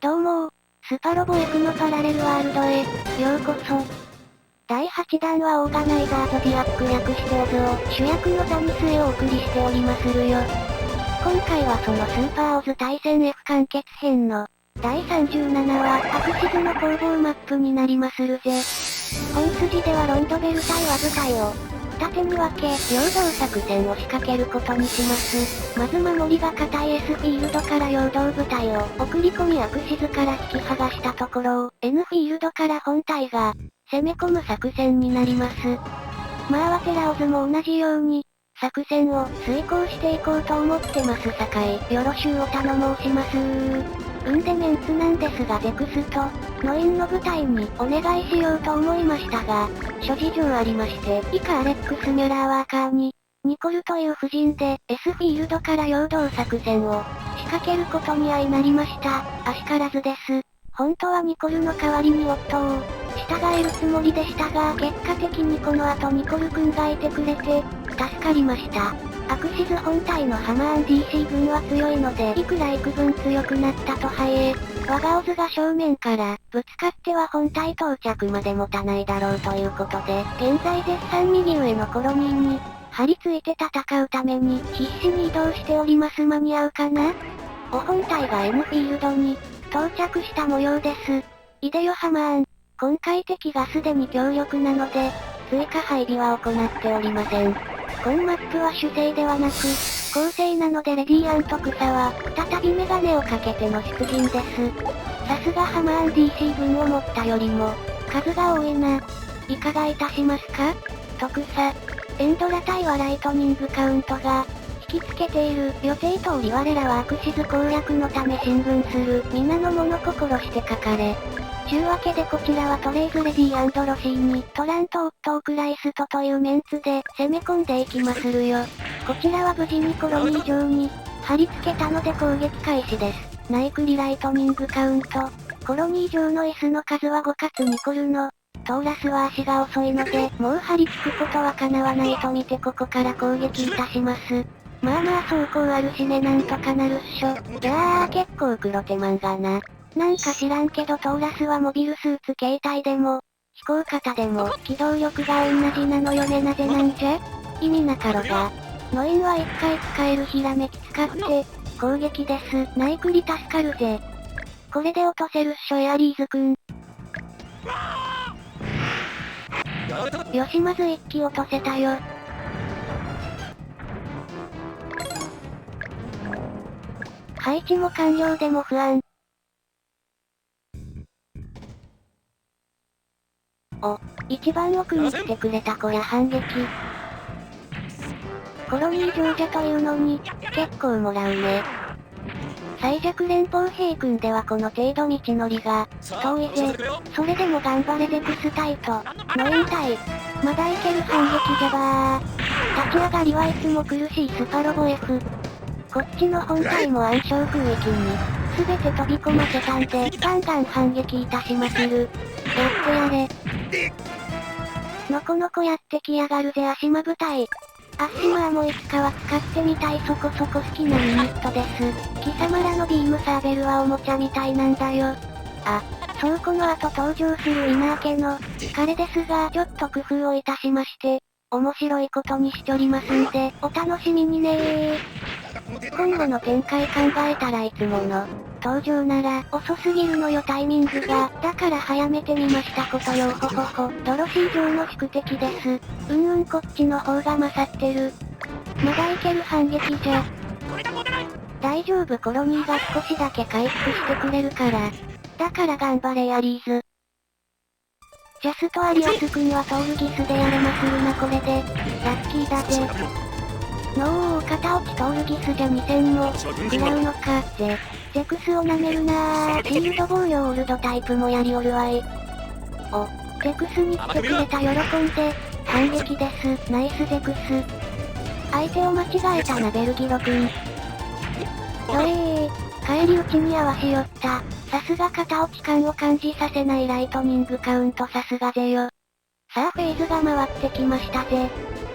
どうもスパロボ F のパラレルワールドへ、ようこそ。第8弾はオーガナイザーゾディアック略してオズを主役のザニスへお送りしておりまするよ。今回はそのスーパーオズ対戦 F 完結編の第37話アクシズの攻防マップになりまするぜ。本筋ではロンドベル隊は部隊を二手に分け、陽動作戦を仕掛けることにします。まず守りが固い S フィールドから陽動部隊を送り込みアクシズから引き剥がしたところを N フィールドから本隊が攻め込む作戦になります。まあワテラオズも同じように作戦を遂行していこうと思ってますさかい、よろしゅうお頼申しますでメンツなんですがゼクスとノインの部隊にお願いしようと思いましたが、諸事情ありまして、以下アレックス・ミュラーワーカーに、ニコルという夫人で S フィールドから陽動作戦を仕掛けることに相なりました。あしからずです。本当はニコルの代わりに夫を従えるつもりでしたが、結果的にこの後ニコル君がいてくれて、助かりました。アクシズ本体のハマーン DC 軍は強いので、いくら幾分強くなったとはいえ、我がオズが正面からぶつかっては本体到着まで持たないだろうということで、現在絶賛右上のコロニーに張り付いて戦うために必死に移動しております。間に合うかな？本体が N フィールドに到着した模様です。いでよハマーン。今回敵がすでに強力なので、追加配備は行っておりません。本マップは主勢ではなく、構成なのでレディアント草は、再びメガネをかけての出陣です。さすがハマーン DC 軍を持ったよりも、数が多いな。いかがいたしますか？特差。エンドラ対はライトニングカウントが、引きつけている予定通り我らはアクシズ攻略のため進軍する皆の者心して書かれ。ちゅうわけでこちらはトレイズレディ&ロシーにトランとオットークライストというメンツで攻め込んでいきまするよ。こちらは無事にコロニー上に貼り付けたので攻撃開始です。ナイクリライトニングカウント。コロニー上の S の数は5かつニコルのトーラスは足が遅いのでもう張り付くことは叶わないと見てここから攻撃いたします。まあまあ走行あるしねなんとかなるっしょ。いやー結構黒手マンがな。なんか知らんけどトーラスはモビルスーツ形態でも、飛行型でも機動力が同じなのよねなぜなんじゃ？意味なかろが。ノインは一回使えるひらめき使って、攻撃です。ナイクリ助かるぜ。これで落とせるっしょエアリーズくん。よしまず一機落とせたよ。配置も完了でも不安。一番奥に来てくれた子や反撃。コロニー上じゃというのに、結構もらうね。最弱連邦兵君ではこの程度道のりが、遠いぜ。それでも頑張れゼクス隊と、ノイン隊。まだいける反撃じゃばー。立ち上がりはいつも苦しいスパロボ F。こっちの本体も暗礁空域に、すべて飛び込ませたんで、ガンガン反撃いたしまする。やってやれ。のこのこやってきやがるぜ足間部隊。アッシマーもいつかは使ってみたいそこそこ好きなユニットです。貴様らのビームサーベルはおもちゃみたいなんだよ。そうこの後登場するイナー家の、彼ですがちょっと工夫をいたしまして、面白いことにしちょりますんで、お楽しみにねー。今後の展開考えたらいつもの、登場なら遅すぎるのよタイミングが。だから早めてみましたことよほほほ。ドロシー上の宿敵です。こっちの方が勝ってる。まだいける反撃じゃ。大丈夫コロニーが少しだけ回復してくれるから。だから頑張れアリーズ。ジャスとアリアス君はトールギスでやれまするなこれで。ラッキーだぜ。の肩落ちトールギスじゃ2000も、食らうのか、ゼクスを舐めるなー。シールド防御オールドタイプもやりおるわい。ゼクスに来てくれた喜んで、反撃です。ナイスゼクス。相手を間違えたなベルギロ君。返り討ちに合わしよった。さすが肩落ち感を感じさせないライトニングカウントさすがぜよ。さあフェーズが回ってきましたぜ。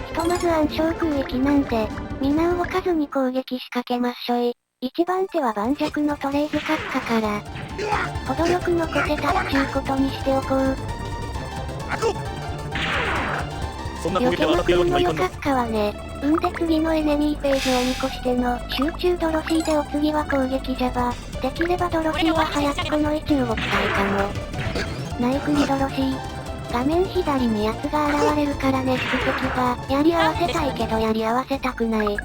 ひとまず暗礁空域なんで、皆動かずに攻撃仕掛けまっしょい。一番手は盤石のトレイズ閣下から、程よく残せたっちゅうことにしておこう。よけまくりのよかっかはね。で次のエネミーページを見越しての集中ドロシーでお次は攻撃じゃば。できればドロシーは早くこの位置動きたいかも。ナイフにドロシー。画面左に奴が現れるからね宿敵が。やり合わせたいけどやり合わせたくない。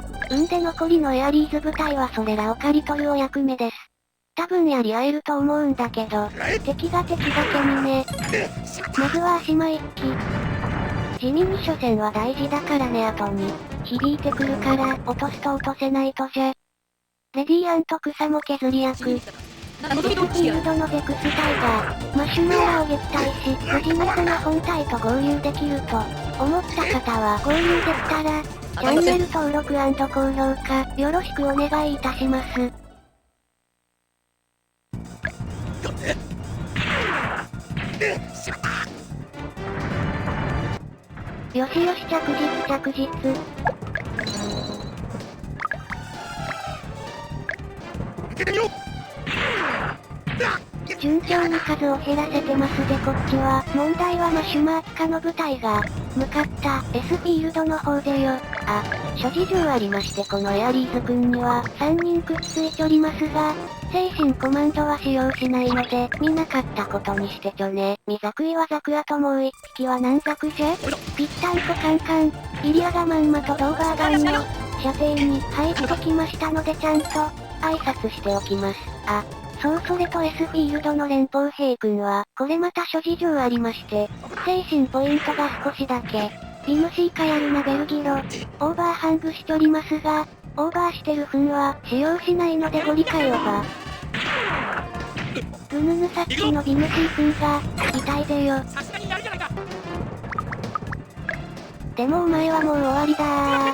で残りのエアリーズ部隊はそれらを刈り取るお役目です。多分やり合えると思うんだけど、敵が敵だけにね。まずは足間一騎。地味に初戦は大事だからね後に。響いてくるから、落とすと落とせないとじゃ。レディー草も削り役。デスフィールドのゼクスタイガー、マシュマロを撃退し、無事にその本体と合流できると、思った方は合流できたら、チャンネル登録&高評価、よろしくお願いいたします。よしよし着実着実。順調に数を減らせてますでこっちは。問題はマシュマーキカの部隊が、向かった S フィールドの方でよ。あ、諸事情ありましてこのエアリーズ君には3人くっついちょりますが、精神コマンドは使用しないので、見なかったことにしてちょね。見ざくいはザクアともう一匹は何ザクじゃ？ぴったんこカンカン。イリアがまんまとドーバーガンの射程に入ってきましたのでちゃんと挨拶しておきます。あ、そうそれと S フィールドの連邦兵君は、これまた諸事情ありまして、精神ポイントが少しだけ、ビムシーカヤルナベルギロ、オーバーハングしちょりますが、オーバーしてる分は使用しないのでご理解をば。ぐぬぬさっきのビムシー君が、痛いでよ。でもお前はもう終わりだー。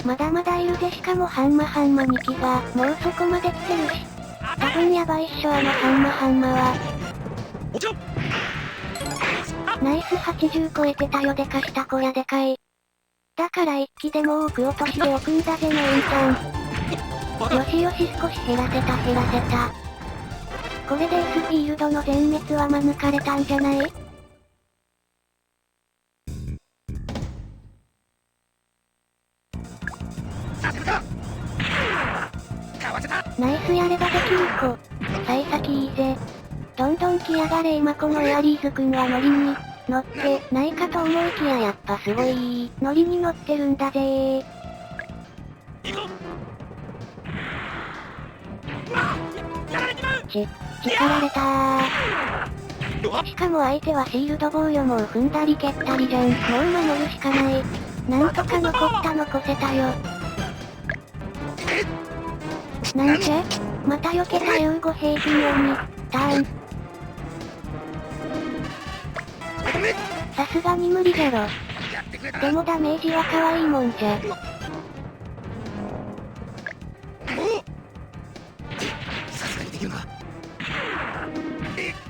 まだまだいるでしかもハンマ2機が、もうそこまで来てるし。多分やばいっしょあのハンマは。ナイス80超えてたよでかした小屋でかい。だから一機でも多く落としておくんだぜのエンちゃん。よしよし少し減らせた。これで S フィールドの全滅は免れたんじゃない？ナイスやればできる子。幸先いいぜ。どんどん来やがれ今このエアリーズ君はノリに乗ってないかと思いきややっぱすごいノリに乗ってるんだぜー。力られたー。しかも相手はシールド防御も踏んだり蹴ったりじゃん。もう守るしかない。なんとか残せたよ。なんじゃ？また避けた15兵器鬼。ターン。さすがに無理じゃろ。でもダメージは可愛いもんじゃ。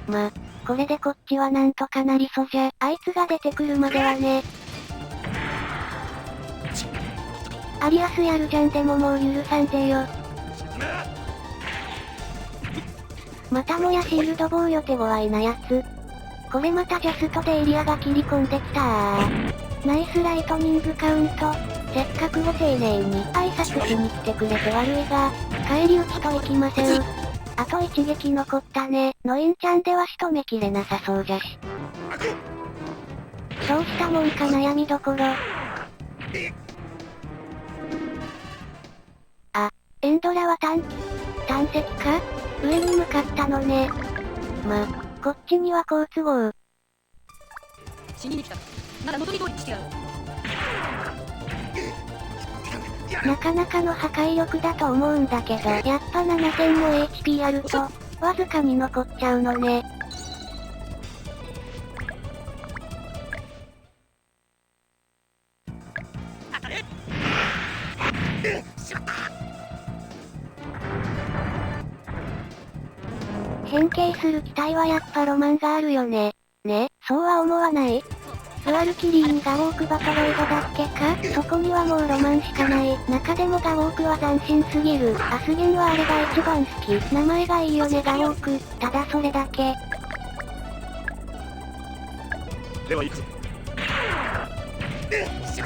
ま、これでこっちはなんとかなりそじゃ。あいつが出てくるまではね。アリアスやるじゃんでももう許さんぜよ。またもやシールド防御手強いなやつ。これまたジャストでエリアが切り込んできたー。ナイスライトニングカウント。せっかくご丁寧に挨拶しに来てくれて悪いが、返り討ちといきません。あと一撃残ったね。のインちゃんでは仕留めきれなさそうじゃし。そうしたもんか悩みどころ。あ、エンドラは探石か？上に向かったのね。ま、こっちには好都合。死にに来た。なら元に通りしてやろう。なかなかの破壊力だと思うんだけど、やっぱ7000も HP あると、わずかに残っちゃうのね。変形する機体はやっぱロマンがあるよね。ね、そうは思わない？スワルキリーにガウォークバトロイドだっけか？そこにはもうロマンしかない。中でもガウォークは斬新すぎる。アスゲンはあれが一番好き。名前がいいよねガウォーク。ただそれだけ。では行くぞ。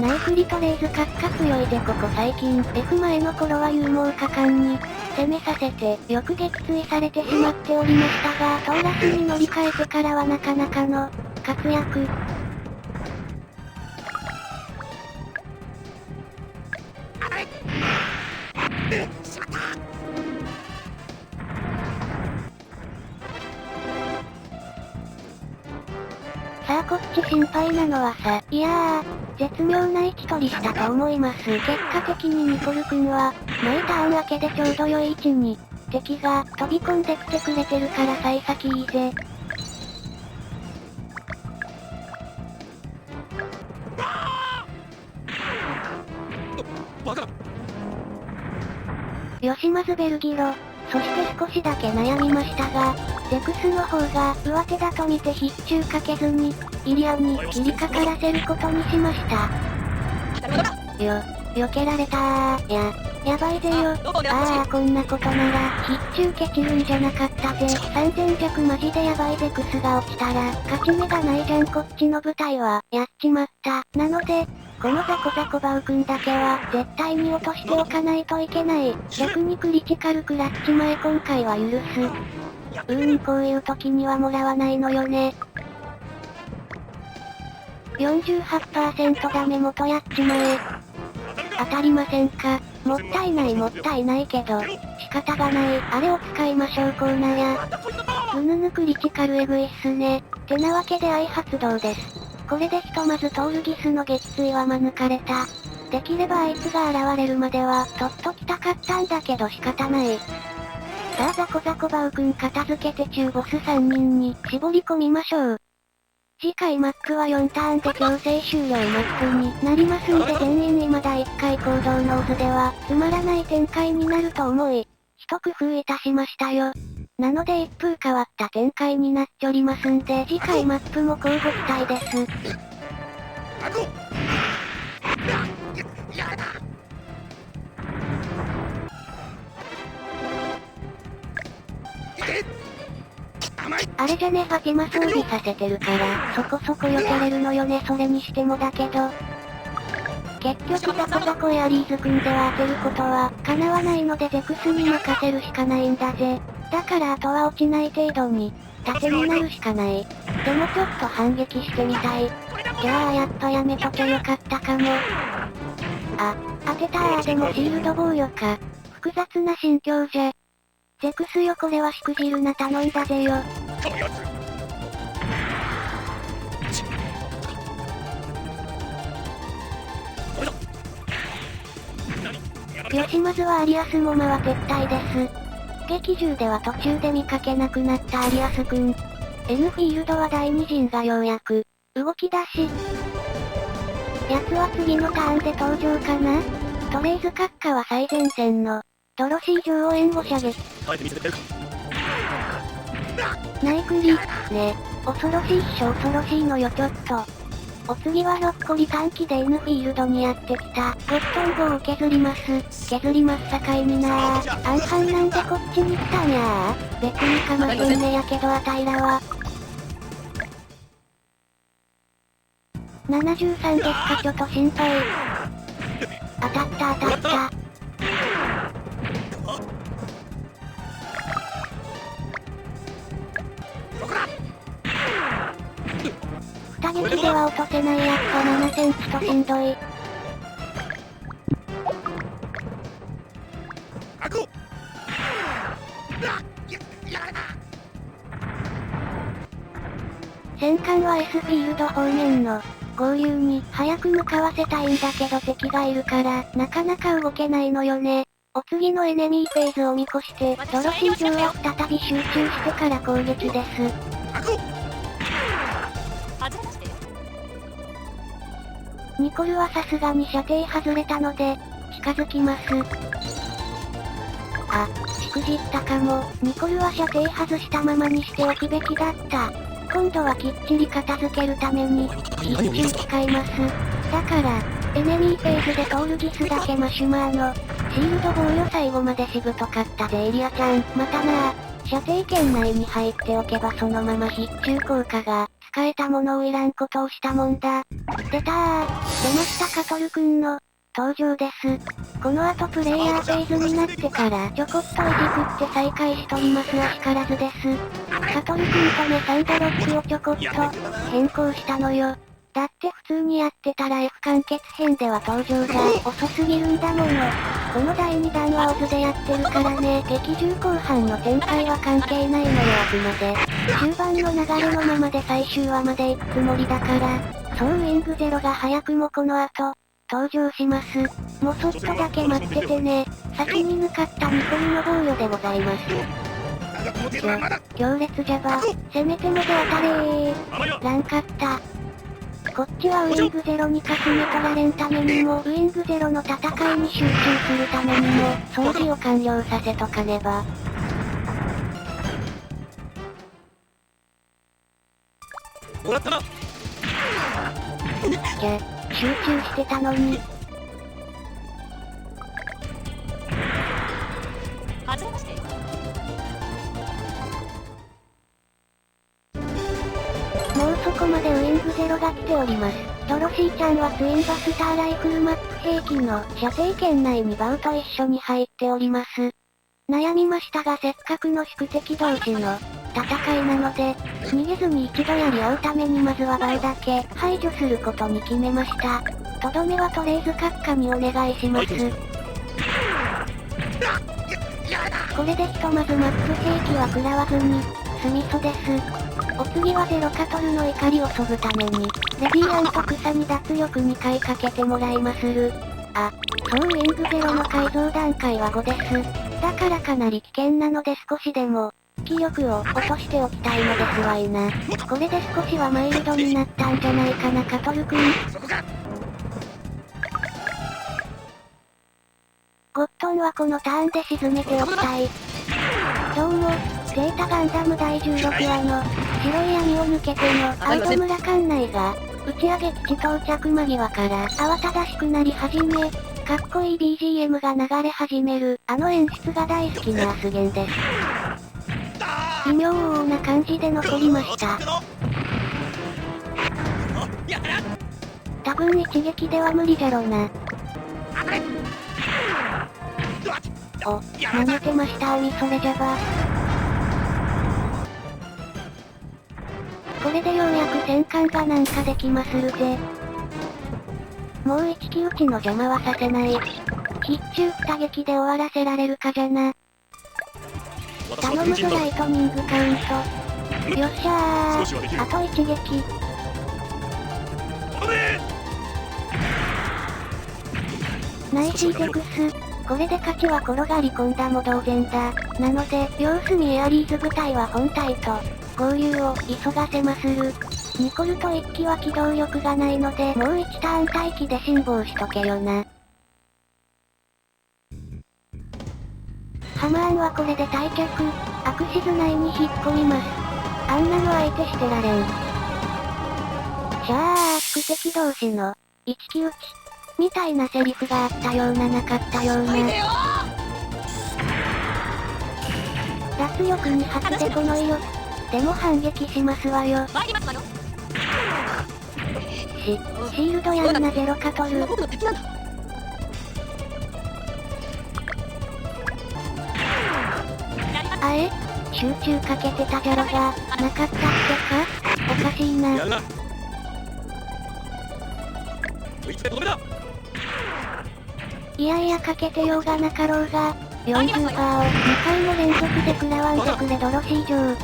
ナイフリトレイズカッカ強いぜここ最近。F 前の頃は勇猛果敢に攻めさせて、よく撃墜されてしまっておりましたが、トーラスに乗り換えてからはなかなかの活躍。さあこっち心配なのはさ、いやー、絶妙な位置取りしたと思います。結果的にニコル君は、毎ターン明けでちょうど良い位置に、敵が飛び込んできてくれてるから幸先いいぜ。バカ。よしまずベルギロ。そして少しだけ悩みましたが、ゼクスの方が上手だと見て必中かけずに、イリアンに切りかからせることにしました。避けられたー。やばいぜよ。あーこんなことなら、必中ケチるんじゃなかったぜ。3000弱マジでやばいゼクスが落ちたら、勝ち目がないじゃんこっちの舞台は。やっちまった。なので、このザコザコバウ君だけは、絶対に落としておかないといけない。逆にクリティカルクラッチ前今回は許す。こういう時にはもらわないのよね。48% ダメ元やっちまえ。当たりませんか？もったいないけど、仕方がない。あれを使いましょうコーナーや。クリティカルエグいっすね。てなわけで愛発動です。これでひとまずトールギスの撃墜は免れた。できればあいつが現れるまでは、とっときたかったんだけど仕方ない。さあザコザコバウ君片付けて中ボス3人に絞り込みましょう。次回マップは4ターンで強制終了マップになりますんで全員未だ1回行動ノーズではつまらない展開になると思い、一工夫いたしましたよ。なので一風変わった展開になっておりますんで次回マップも交互期待です。あれじゃねファティマ装備させてるから、そこそこ避けれるのよねそれにしてもだけど。結局ザコザコエアリーズ組んでは当てることは、叶わないのでゼクスに任せるしかないんだぜ。だからあとは落ちない程度に、盾になるしかない。でもちょっと反撃してみたい。いやーやっとやめとけよかったかも。あ、当てたーでもシールド防御か。複雑な心境じゃ。ゼクスよこれはしくじるな頼んだぜよ。よしまずはアリアスモマは撤退です。劇中では途中で見かけなくなったアリアスくん。N フィールドは第二陣がようやく動き出し。奴は次のターンで登場かな？トレイズ閣下は最前線のドロシー城を援護射撃。耐えてみせてくれるか。ナイクリ、ね、恐ろしいっしょ恐ろしいのよちょっと。お次はロッコリ短期で N フィールドにやってきた。ゴットンボを削ります。削りますさかいになー。アンハンなんでこっちに来たんやー。別にかませんねやけどあたいらは。73ですかちょっと心配。当たった当たった。二撃では落とせないやっぱ7センチとしんどい。戦艦は S フィールド方面の合流に早く向かわせたいんだけど敵がいるからなかなか動けないのよね。お次のエネミーフェーズを見越してドロシー城は再び集中してから攻撃です。ニコルはさすがに射程外れたので、近づきます。あ、しくじったかも。ニコルは射程外したままにしておくべきだった。今度はきっちり片付けるために、必修使います。だから、エネミーフェーズで通るギスだけマシュマーの、シールド防御最後までしぶとかったぜエリアちゃん。またな射程圏内に入っておけばそのまま必中効果が、使えたものをいらんことをしたもんだ。出たー。出ましたカトルくんの、登場です。この後プレイヤーフェーズになってからちょこっといじくって再開しとりますらしからずです。カトルくんとねサンダロックをちょこっと変更したのよ。だって普通にやってたら F 完結編では登場が遅すぎるんだもの。この第2弾はオズでやってるからね。劇中後半の展開は関係ないのよあくまで。終盤の流れのままで最終話まで行くつもりだから。そうウィングゼロが早くもこの後、登場します。もうそっとだけ待っててね。先に向かったニコルの防御でございます。強烈ジャバ。せめてもで当たれー。らんかった。こっちはウィングゼロにかすめ取られんためにも、ウィングゼロの戦いに集中するためにも、掃除を完了させとかねば。もらったな。集中してたのに。はじめまして。もうそこまでウィングゼロが来ております。ドロシーちゃんはツインバスターライフルマップ兵器の射程圏内にバウと一緒に入っております。悩みましたがせっかくの宿敵同士の戦いなので、逃げずに一度やり合うためにまずはバウだけ排除することに決めました。とどめはトレイズ閣下にお願いします。これでひとまずマップ兵器は食らわずに、済みそうです。お次はゼロカトルの怒りを削ぐために、レディアント草に脱力2回かけてもらいまする。あ、そうウィングゼロの改造段階は5です。だからかなり危険なので少しでも、気力を落としておきたいのですわいな。これで少しはマイルドになったんじゃないかなカトルくん。ゴットンはこのターンで沈めておきたい。どうも、ゼータガンダム第16話の、白い闇を抜けてのアウト村館内が、打ち上げ基地到着間際から慌ただしくなり始め、かっこいい BGM が流れ始める、あの演出が大好きなアスゲンです。微妙な感じで残りました。多分一撃では無理じゃろうな。お、舐めてましたおみそれじゃば。これでようやく戦艦がなんかできまするぜ。もう一騎打ちの邪魔はさせない。必中二撃で終わらせられるかじゃな。頼むぞライトニングカウント。よっしゃー。あと一撃。ナイスイテクス。これで勝ちは転がり込んだも同然だ。なので、様子見エアリーズ部隊は本体と合流を急がせまする。ニコルと一機は機動力がないので、もう一ターン待機で辛抱しとけよな。ハマーンはこれで退却。アクシズ内に引っ込みます。あんなの相手してられん。しゃー、宿敵同士の一騎打ち。みたいなセリフがあったようななかったような。脱力に発でこの威力。でも反撃しますわよ。シールドやんなゼロカトル。あえ集中かけてたじゃろが、なかったっけかおかしいな。いやいやかけてようがなかろうが、40%を2回も連続で食らわんでくれドロシー上。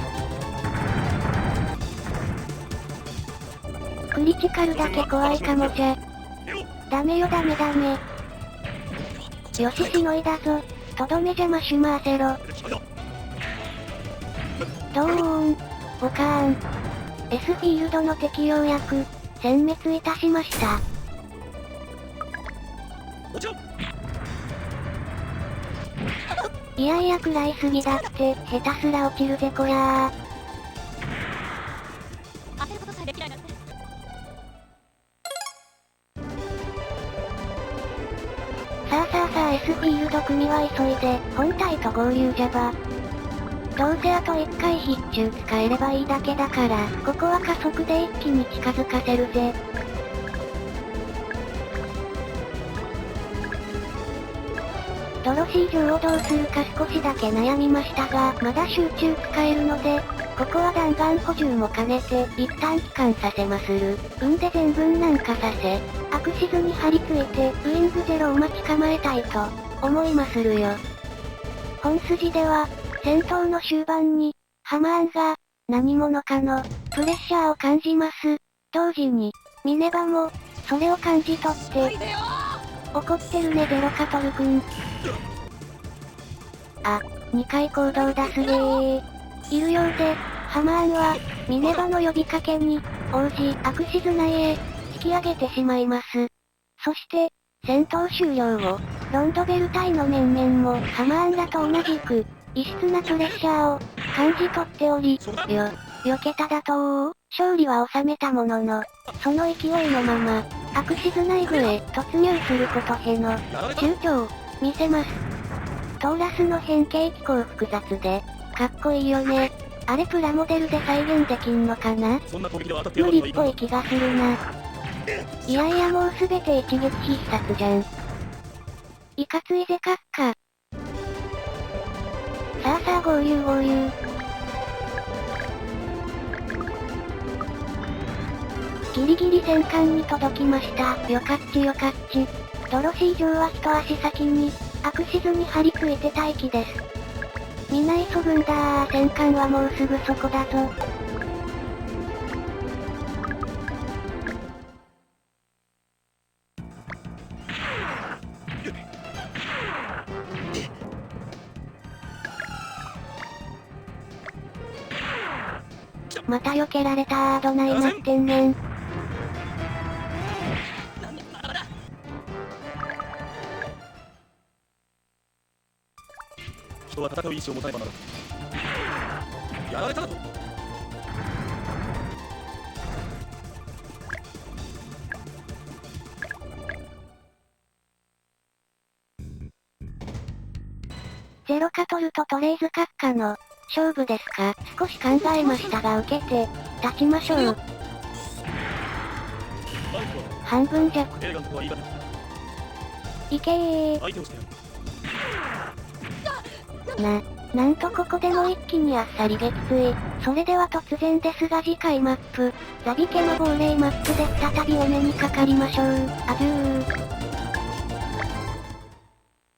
クリティカルだけ怖いかもじゃ。ダメよダメダメ。よししのいだぞ。とどめじゃマシュマーセロ。ドーン。ボカーン。S フィールドの敵ようやく、殲滅いたしました。いやいや食らいすぎだって、下手すら落ちるぜこやー。組は急いで、本体と合流じゃば。どうせあと1回必中使えればいいだけだから、ここは加速で一気に近づかせるぜ。ドロシー城をどうするか少しだけ悩みましたが、まだ集中使えるので、ここは弾丸補充も兼ねて、一旦帰還させまする。で全分南下させ、アクシズに張り付いて、ウイングゼロを待ち構えたいと、思いまするよ。本筋では、戦闘の終盤に、ハマーンが、何者かの、プレッシャーを感じます。同時に、ミネバも、それを感じ取って、怒ってるねゼロカトルくん。あ、2回行動出すげー。いるようで、ハマーンは、ミネバの呼びかけに、応じ、アクシズ内へ、引き上げてしまいます。そして、戦闘終了後、ロンドベル隊の面々も、ハマーンらと同じく、異質なプレッシャーを、感じ取っており、避けただと勝利は収めたものの、その勢いのまま、アクシズ内部へ突入することへの、躊躇を、見せます。トーラスの変形機構複雑で、かっこいいよね。あれプラモデルで再現できんのかな？無理っぽい気がするな。いやいやもうすべて一撃必殺じゃん。いかついぜ閣下。さあさあ合流合流。ギリギリ戦艦に届きました。よかっちよかっち。ドロシー城は一足先に、アクシズに張り付いて待機です。みんな急ぐんだー。戦艦はもうすぐそこだぞ。また避けられたー。どないなってんねん。人は戦う意志を持たねばならん。やられたなと。ゼロカトルとトレイズ閣下の勝負ですか？少し考えましたが受けて立ちましょう。半分弱。いけー。なんとここでも一気にあっさり撃墜。それでは突然ですが次回マップ、ザビ家の亡霊マップで再びお目にかかりましょう。アデュー。